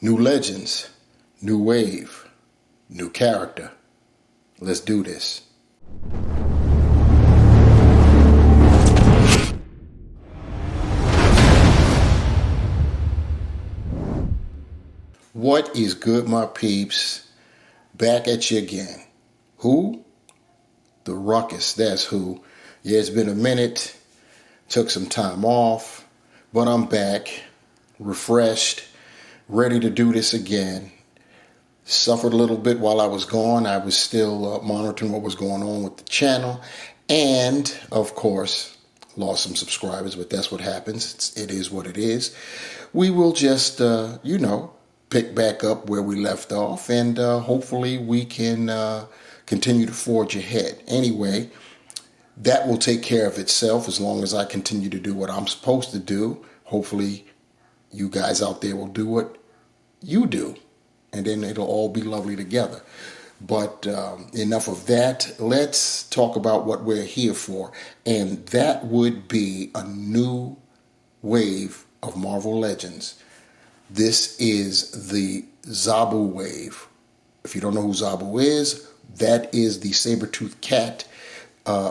New legends, new wave, new character. Let's do this. What is good, my peeps? Back at you again. Who? The Ruckus, that's who. Yeah, it's been a minute. Took some time off, but I'm back, refreshed, ready to do this again. Suffered a little bit while I was gone. I was still monitoring what was going on with the channel. And, of course, lost some subscribers, but that's what happens. It is what it is. We will just, pick back up where we left off, and hopefully we can continue to forge ahead. Anyway, that will take care of itself as long as I continue to do what I'm supposed to do. Hopefully you guys out there will do what you do, and then it'll all be lovely together. But enough of that. Let's talk about what we're here for, and that would be a new wave of Marvel Legends. This is the Zabu wave. If you don't know who Zabu is, that is the saber-toothed cat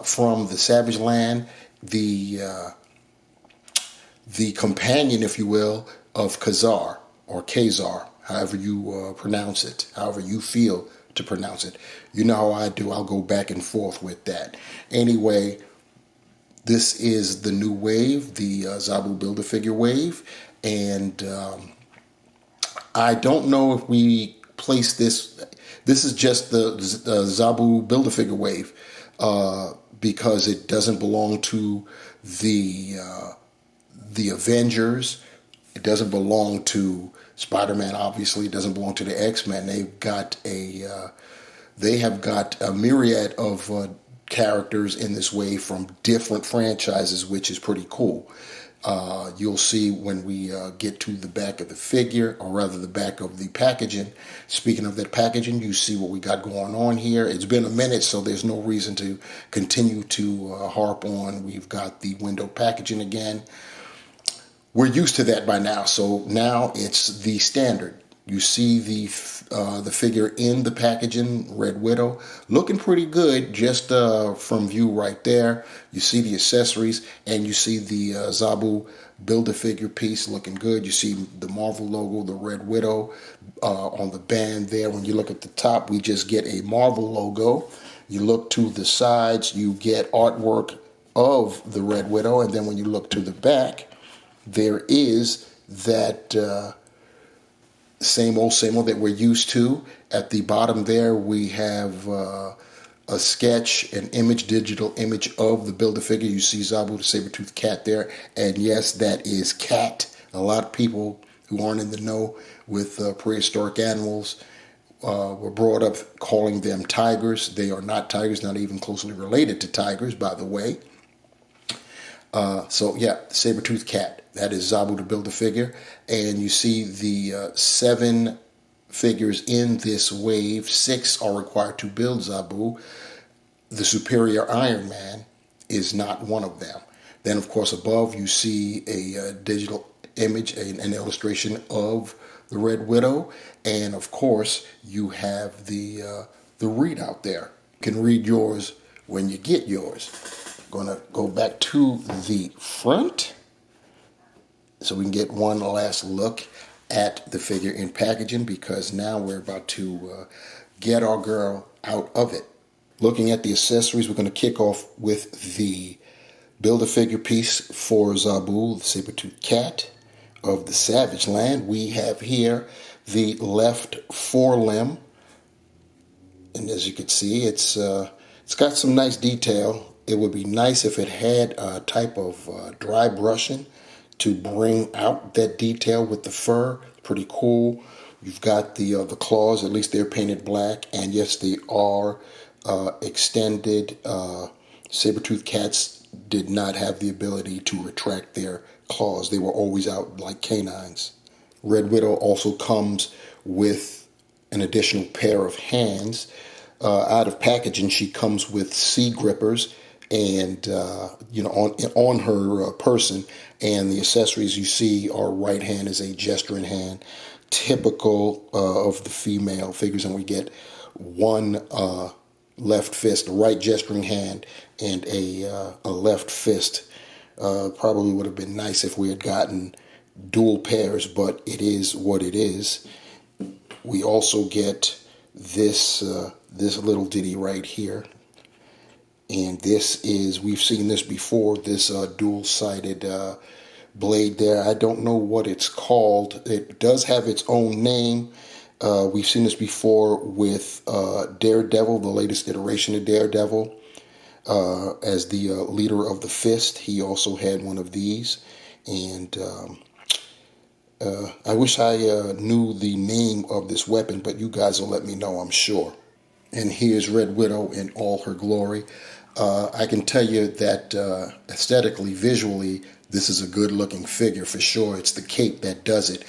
from the Savage Land, the companion, if you will, of Khazar or Khazar, however you pronounce it, however you feel to pronounce it. You know how I do. I'll go back and forth with that. Anyway, this is the new wave, the Zabu Build-A-Figure wave, and I don't know if we place this. This is just the Zabu Build-A-Figure wave because it doesn't belong to the Avengers. It doesn't belong to Spider-Man. Obviously, it doesn't belong to the X-Men. They have got a myriad of characters in this wave from different franchises, which is pretty cool. You'll see when we get to the back of the figure, or rather the back of the packaging. Speaking of that packaging, you see what we got going on here. It's been a minute, so there's no reason to continue to harp on. We've got the window packaging again. We're used to that by now, so now it's the standard. You see the figure in the packaging, Red Widow, looking pretty good just from view right there. You see the accessories, and you see the Zabu Build-A-Figure piece looking good. You see the Marvel logo, the Red Widow on the band there. When you look at the top, we just get a Marvel logo. You look to the sides, you get artwork of the Red Widow, and then when you look to the back, there is that same old that we're used to. At the bottom there, we have a sketch, an image, digital image of the Build-A-Figure. You see Zabu, the saber-toothed cat there. And yes, that is cat. A lot of people who aren't in the know with prehistoric animals were brought up calling them tigers. They are not tigers, not even closely related to tigers, by the way. So yeah, saber-toothed cat. That is Zabu to Build-A-Figure. And you see the 7 figures in this wave. 6 are required to build Zabu. The Superior Iron Man is not one of them. Then, of course, above you see a digital image, an illustration of the Red Widow. And, of course, you have the readout there. You can read yours when you get yours. Going to go back to the front so we can get one last look at the figure in packaging, because now we're about to get our girl out of it. Looking at the accessories, we're going to kick off with the Build-A-Figure piece for Zabu, the saber-toothed cat of the Savage Land. We have here the left forelimb, and as you can see, it's got some nice detail. It would be nice if it had a type of dry brushing to bring out that detail with the fur. Pretty cool. You've got the claws, at least they're painted black, and yes, they are extended. Saber-toothed cats did not have the ability to retract their claws. They were always out like canines. Red Widow also comes with an additional pair of hands. Out of packaging, she comes with C grippers and on her person, and the accessories you see are right hand is a gesturing hand typical of the female figures, and we get one left fist, a right gesturing hand, and a left fist. Probably would have been nice if we had gotten dual pairs, but it is what it is. We also get this this little ditty right here, and this is, we've seen this before, this dual-sided blade there. I don't know what it's called. It does have its own name. We've seen this before with Daredevil, the latest iteration of Daredevil. As the leader of the Fist, he also had one of these. And I wish I knew the name of this weapon, but you guys will let me know, I'm sure. And here's Red Widow in all her glory. I can tell you that aesthetically, visually, this is a good-looking figure for sure. It's the cape that does it.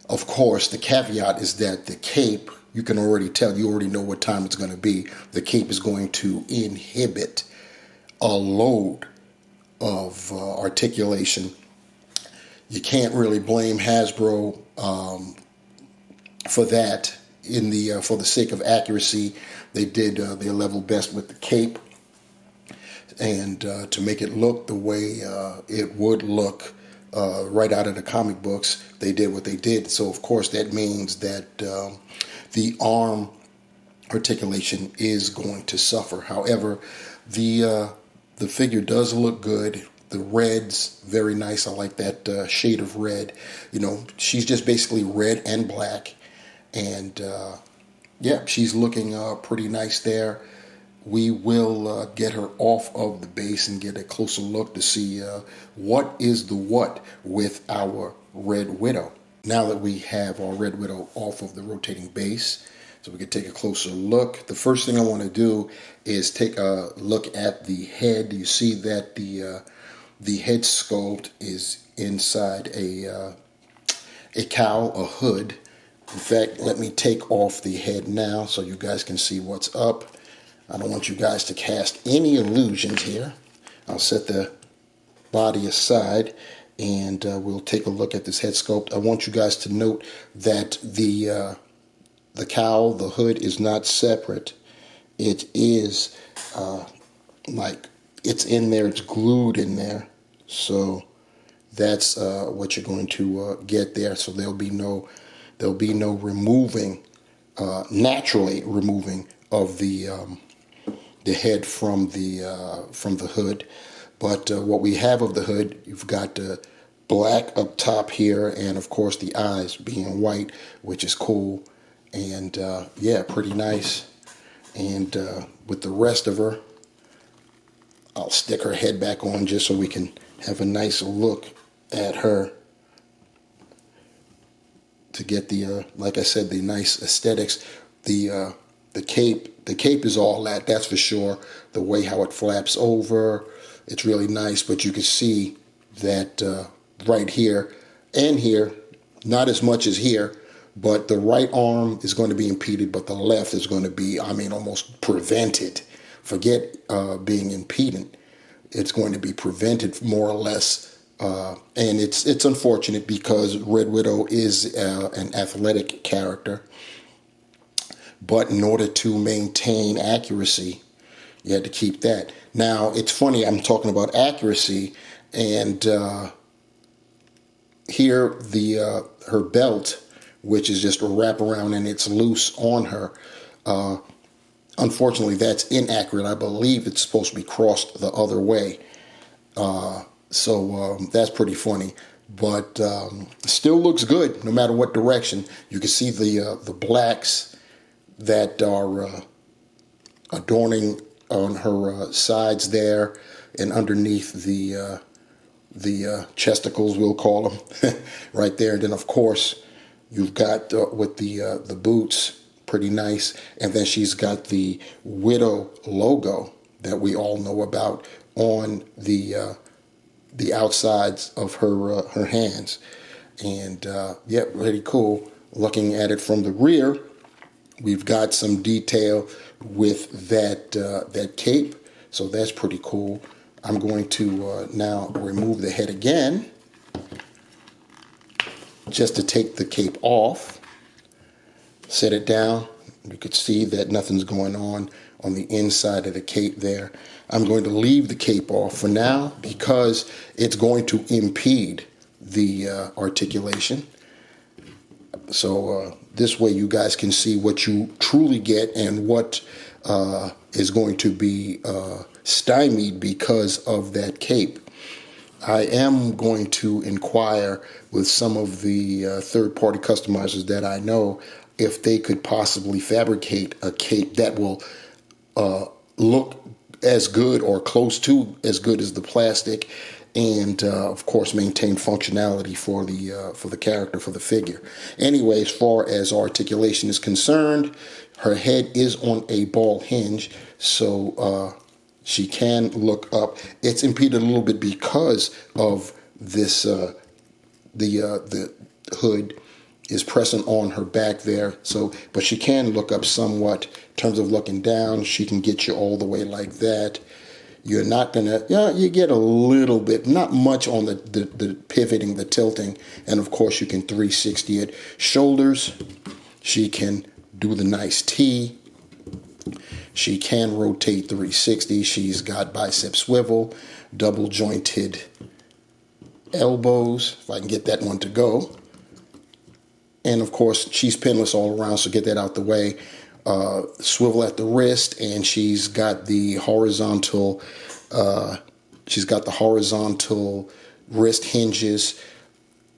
Of course, the caveat is that the cape, you can already tell, you already know what time it's going to be. The cape is going to inhibit a load of articulation. You can't really blame Hasbro for that. For the sake of accuracy, they did their level best with the cape, and to make it look the way it would look right out of the comic books, they did what they did. So of course that means that the arm articulation is going to suffer. However, the figure does look good. The red's very nice. I like that shade of red. You know, she's just basically red and black. And yeah, she's looking pretty nice there. We will get her off of the base and get a closer look to see what is the what with our Red Widow. Now that we have our Red Widow off of the rotating base, so we can take a closer look. The first thing I want to do is take a look at the head. You see that the head sculpt is inside a cowl, a hood. In fact, let me take off the head now so you guys can see what's up. I don't want you guys to cast any illusions here. I'll set the body aside, and we'll take a look at this head sculpt. I want you guys to note that the cowl, the hood, is not separate. It is like it's in there, it's glued in there. So that's what you're going to get there. So there'll be no removing, naturally removing of the head from the hood. But what we have of the hood, you've got black up top here, and of course the eyes being white, which is cool. And yeah, pretty nice. And with the rest of her, I'll stick her head back on just so we can have a nice look at her, to get the like I said, the nice aesthetics. The cape is all that's for sure. The way how it flaps over, it's really nice. But you can see that right here and here, not as much as here, but the right arm is going to be impeded, but the left is going to be, I mean, almost prevented. Forget being impeded. It's going to be prevented more or less. And it's unfortunate because Red Widow is an athletic character. But in order to maintain accuracy, you had to keep that. Now, it's funny, I'm talking about accuracy, and here her belt, which is just a wraparound and it's loose on her. Unfortunately, that's inaccurate. I believe it's supposed to be crossed the other way. So that's pretty funny. But still looks good no matter what direction. You can see the blacks that are adorning on her sides there, and underneath the chesticles, we'll call them, right there. And then of course you've got with the boots, pretty nice. And then she's got the Widow logo that we all know about on the outsides of her hands. And yeah, really cool. Looking at it from the rear, we've got some detail with that cape, so that's pretty cool. I'm going to now remove the head again, just to take the cape off. set it down. You could see that nothing's going on the inside of the cape there. I'm going to leave the cape off for now because it's going to impede the articulation. So this way you guys can see what you truly get and what is going to be stymied because of that cape. I am going to inquire with some of the third-party customizers that I know if they could possibly fabricate a cape that will look as good or close to as good as the plastic, and of course maintain functionality for the character, for the figure. Anyway, as far as articulation is concerned, her head is on a ball hinge, so she can look up. It's impeded a little bit because of this. The hood is pressing on her back there. So, but she can look up somewhat in terms of looking down. She can get you all the way like that. You're not gonna, yeah, you get a little bit, not much on the pivoting, the tilting, and of course you can 360 it. Shoulders, she can do the nice T. She can rotate 360. She's got bicep swivel, double jointed elbows, if I can get that one to go. And of course, she's pinless all around, so get that out the way. Swivel at the wrist, and she's got the horizontal. Wrist hinges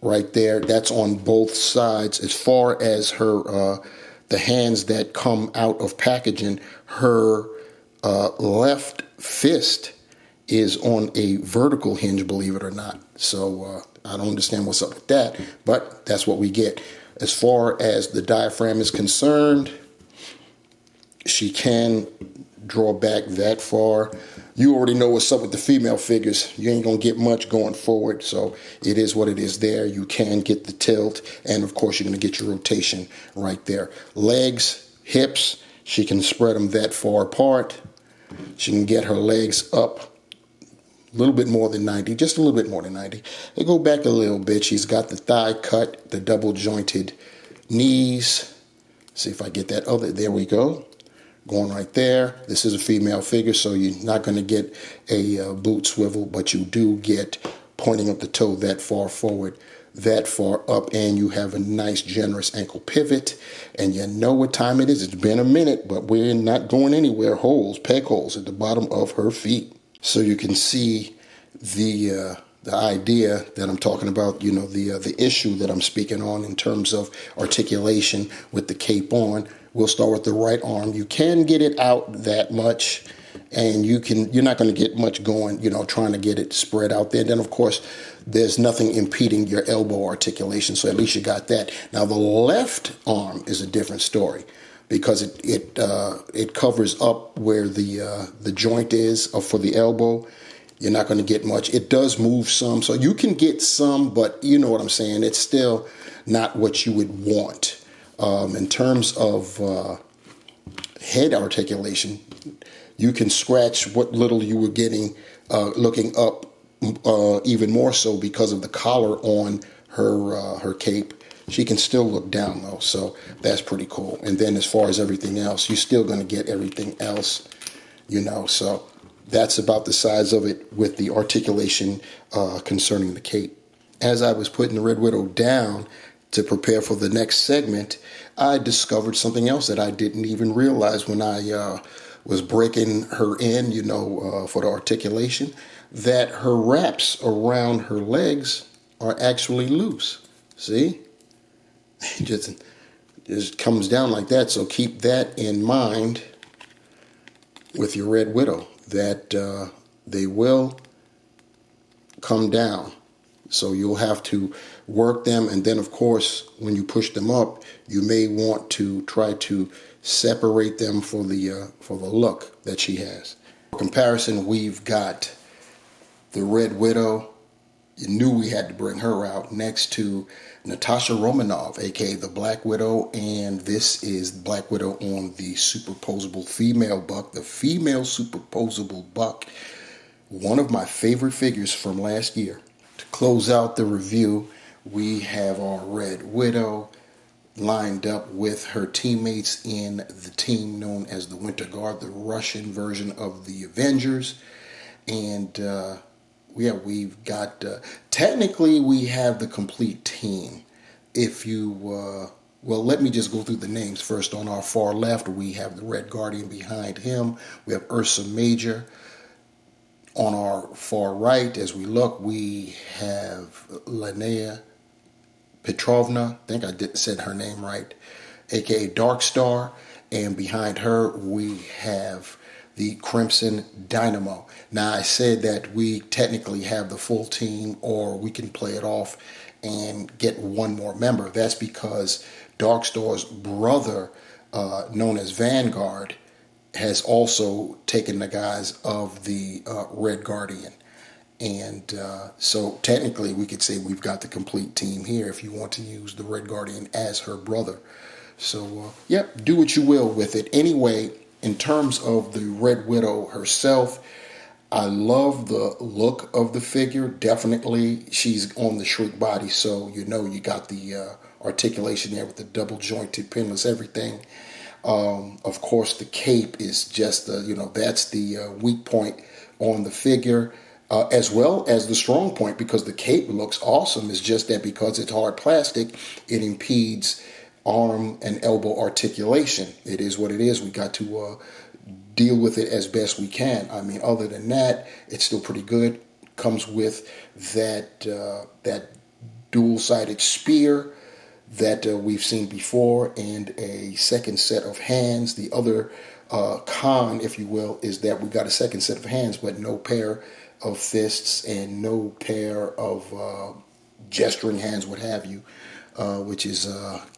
right there. That's on both sides. As far as her the hands that come out of packaging, her left fist is on a vertical hinge, believe it or not. So I don't understand what's up with that, but that's what we get. As far as the diaphragm is concerned, she can draw back that far. You already know what's up with the female figures. You ain't gonna get much going forward, so it is what it is there. You can get the tilt, and of course you're gonna get your rotation right there. Legs, hips, she can spread them that far apart. She can get her legs up a little bit more than 90, just a little bit more than 90. They go back a little bit. She's got the thigh cut, the double jointed knees. See if I get that other, there we go. Going right there. This is a female figure, so you're not going to get a boot swivel, but you do get pointing up the toe that far forward, that far up, and you have a nice generous ankle pivot. And you know what time it is. It's been a minute, but we're not going anywhere. Holes, peg holes at the bottom of her feet. So you can see the idea that I'm talking about, you know, the issue that I'm speaking on in terms of articulation with the cape on. We'll start with the right arm. You can get it out that much, and you're not going to get much going, you know, trying to get it spread out there. Then, of course, there's nothing impeding your elbow articulation, so at least you got that. Now, the left arm is a different story, because it covers up where the joint is for the elbow. You're not going to get much. It does move some, so you can get some, but you know what I'm saying. It's still not what you would want. In terms of head articulation, you can scratch what little you were getting looking up even more so because of the collar on her cape. She can still look down though, so that's pretty cool. And then as far as everything else, you're still going to get everything else, you know. So that's about the size of it with the articulation concerning the cape. As I was putting the Red Widow down to prepare for the next segment, I discovered something else that I didn't even realize when I was breaking her in, you know, for the articulation, that her wraps around her legs are actually loose. See? Just comes down like that. So keep that in mind with your Red Widow, that they will come down. So you'll have to work them, and then of course when you push them up, you may want to try to separate them for the look that she has. For comparison, we've got the Red Widow. You knew we had to bring her out next to Natasha Romanoff, aka the Black Widow, and this is Black Widow on the superposable female buck, the female superposable buck, one of my favorite figures from last year. To close out the review, we have our Red Widow, lined up with her teammates in the team known as the Winter Guard, the Russian version of the Avengers. And yeah, we've got, technically, we have the complete team. If you, well, let me just go through the names first. On our far left, we have the Red Guardian. Behind him, we have Ursa Major. On our far right, as we look, we have Linnea Petrovna, I think said her name right, aka Dark Star, and behind her we have the Crimson Dynamo. Now, I said that we technically have the full team, or we can play it off and get one more member. That's because Dark Star's brother, known as Vanguard, has also taken the guise of the Red Guardian. And so technically we could say we've got the complete team here if you want to use the Red Guardian as her brother. So, yep, do what you will with it. Anyway, in terms of the Red Widow herself, I love the look of the figure. Definitely, she's on the Shriek body, so you know you got the articulation there with the double jointed, pinless everything. Of course, the cape is just that's the weak point on the figure. As well as the strong point, because the cape looks awesome. It's just that because it's hard plastic, it impedes arm and elbow articulation. It is what it is. We got to deal with it as best we can. I mean, other than that, it's still pretty good. Comes with that dual-sided spear that we've seen before, and a second set of hands. The other con, if you will, is that we got a second set of hands, but no pair of fists and no pair of gesturing hands, what have you, which is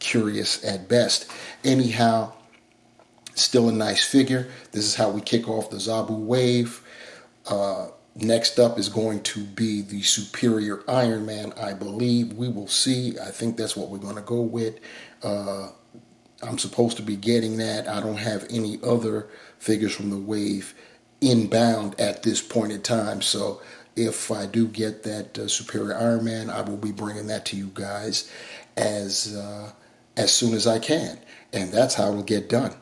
curious at best. Anyhow, still a nice figure. This is how we kick off the Zabu wave. Next up is going to be the Superior Iron Man, I believe. We will see. I think that's what we're going to go with. I'm supposed to be getting that. I don't have any other figures from the wave inbound at this point in time. So if I do get that Superior Iron Man, I will be bringing that to you guys as soon as I can. And that's how it'll get done.